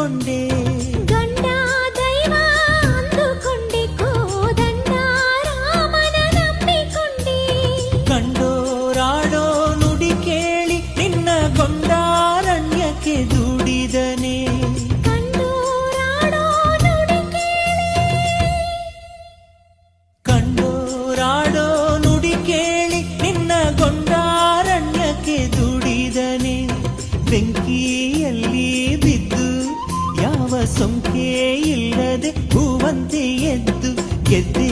ನಂಬಿಕೊಂಡೆ ಗಂಡ ದೈವ ಅಂದುಕೊಂಡೆ ಕೋದಂಡ ರಾಮನ ನಂಬಿಕೊಂಡೆ ಕಂಡೋರಾಡೋ ನುಡಿ ಕೇಳಿ ನಿನ್ನ ಗೊಂಡಾರಣ್ಯಕ್ಕೆ ದುಡಿದನೆ ಕಂಡೋರಾಡೋ ನುಡಿ ಕಂಡೋರಾಡೋ ನುಡಿ ಕೇಳಿ ನಿನ್ನ ಗೊಂಡಾರಣ್ಯಕ್ಕೆ ದುಡಿದನೆ ಬೆಂಕಿಯಲ್ಲಿ ಬಿದ್ದು ಯಾವ ಸೊಂಕೆ ಇಲ್ಲದೆ ಹೂವಂತೆ ಎದ್ದು ಗೆದ್ದೆ